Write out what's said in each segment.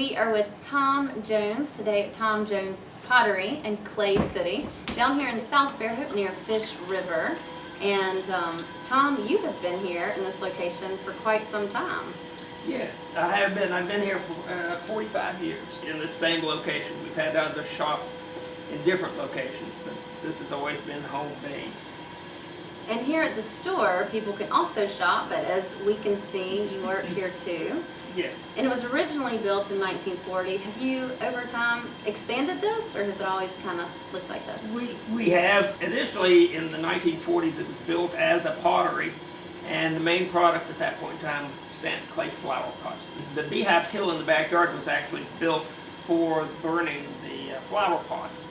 We are with Tom Jones today at Tom Jones Pottery in Clay City, down here in South Fairhope near Fish River. And Tom, you have been here in this location for quite some time. Yes, I have been. I've been here for 45 years in this same location. We've had other shops in different locations, but this has always been home base. And here at the store, people can also shop, but as we can see, you work here too. Yes. And it was originally built in 1940. Have you, over time, expanded this, or has it always kind of looked like this? We have. Initially, in the 1940s, it was built as a pottery, and the main product at that point in time was stamped clay flower pots. The beehive kiln in the backyard was actually built for burning the flower pots.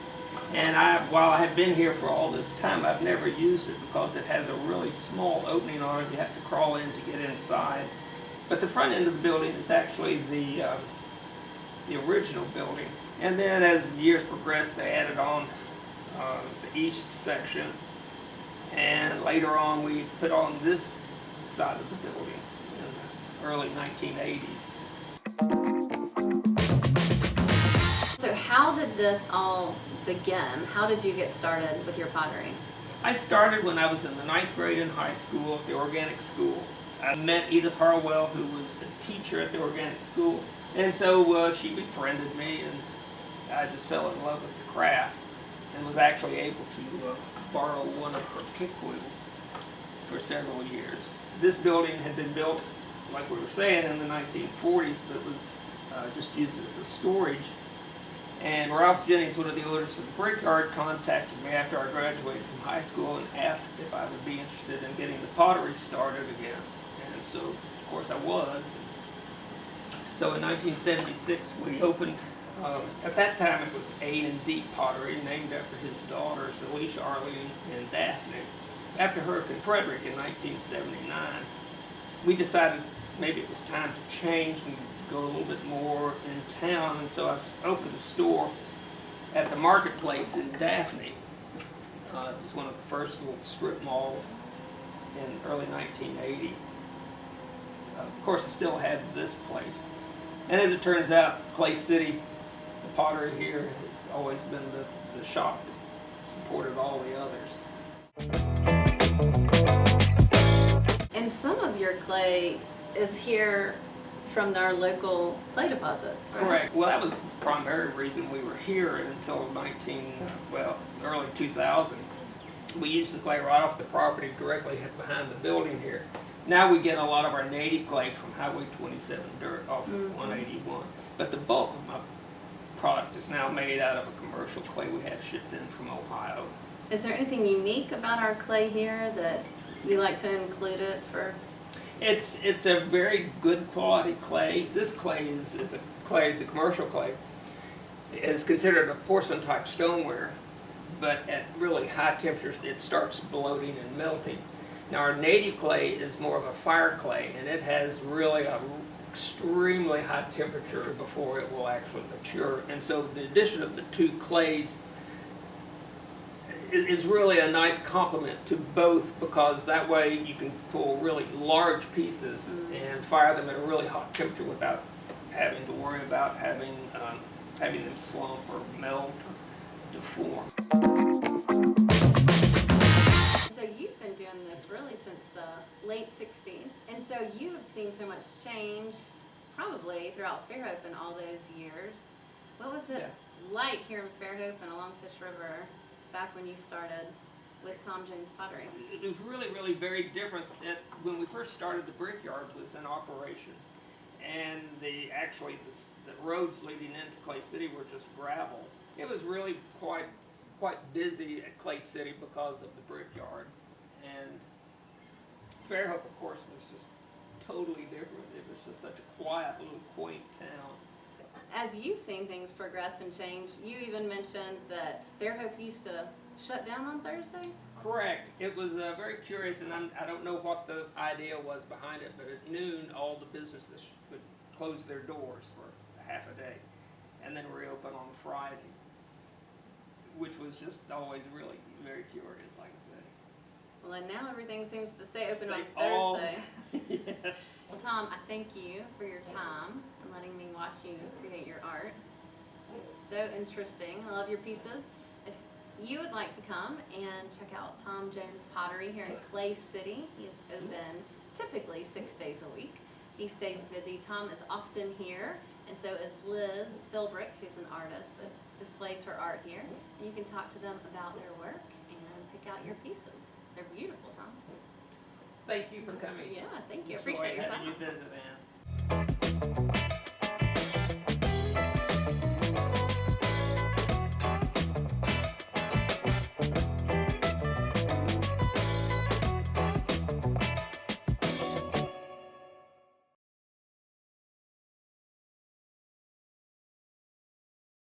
And while I have been here for all this time, I've never used it because it has a really small opening on it. You have to crawl in to get inside. But the front end of the building is actually the original building. And then as the years progressed, they added on the east section. And later on, we put on this side of the building in the early 1980s. So how did this all begin? How did you get started with your pottery? I started when I was in the 9th grade in high school at the organic school. I met Edith Harwell, who was a teacher at the organic school, and so she befriended me, and I just fell in love with the craft and was actually able to borrow one of her kick wheels for several years. This building had been built, like we were saying, in the 1940s, but was just used as a storage. And Ralph Jennings, one of the owners of the brickyard, contacted me after I graduated from high school and asked if I would be interested in getting the pottery started again. And so, of course, I was. So in 1976, we opened, at that time it was A&D Pottery, named after his daughters, Alicia, Arlene, and Daphne. After Hurricane Frederick in 1979, we decided maybe it was time to change and go a little bit more in town, and so I opened a store at the marketplace in Daphne. It was one of the first little strip malls in early 1980. Of course, I still had this place. And as it turns out, Clay City, the pottery here, has always been the shop that supported all the others. And some of your clay is here from our local clay deposits, right? Correct. Well, that was the primary reason we were here until early 2000. We used the clay right off the property directly behind the building here. Now we get a lot of our native clay from Highway 27 dirt off of 181. But the bulk of my product is now made out of a commercial clay we have shipped in from Ohio. Is there anything unique about our clay here that you like to include it for? It's a very good quality clay. This clay is a clay, the commercial clay, is considered a porcelain type stoneware, but at really high temperatures it starts bloating and melting. Now our native clay is more of a fire clay, and it has really a extremely high temperature before it will actually mature. And so the addition of the two clays is really a nice complement to both, because that way you can pull really large pieces and fire them at a really hot temperature without having to worry about having them slump or melt or deform. So you've been doing this really since the late 60s, and so you have seen so much change probably throughout Fairhope in all those years. What was it like here in Fairhope and along Fish River back when you started with Tom Jones Pottery? It was really, really very different. When we first started, the brickyard was in operation, and the roads leading into Clay City were just gravel. It was really quite busy at Clay City because of the brickyard, and Fairhope, of course, was just totally different. It was just such a quiet little quaint town. As you've seen things progress and change, you even mentioned that Fairhope used to shut down on Thursdays? Correct. It was very curious, and I don't know what the idea was behind it, but at noon all the businesses would close their doors for half a day and then reopen on Friday, which was just always really very curious, like I said. Well, and now everything seems to stay open on Stay all the Thursday. Yes. Well, Tom, I thank you for your time and letting me watch you create your art. It's so interesting. I love your pieces. If you would like to come and check out Tom Jones Pottery here in Clay City, he is open typically 6 days a week. He stays busy. Tom is often here, and so is Liz Philbrick, who's an artist that displays her art here. And you can talk to them about their work and pick out your pieces. They're beautiful, Tom. Thank you for coming. Yeah, thank you. Enjoy Appreciate your having time. you visit, Ann.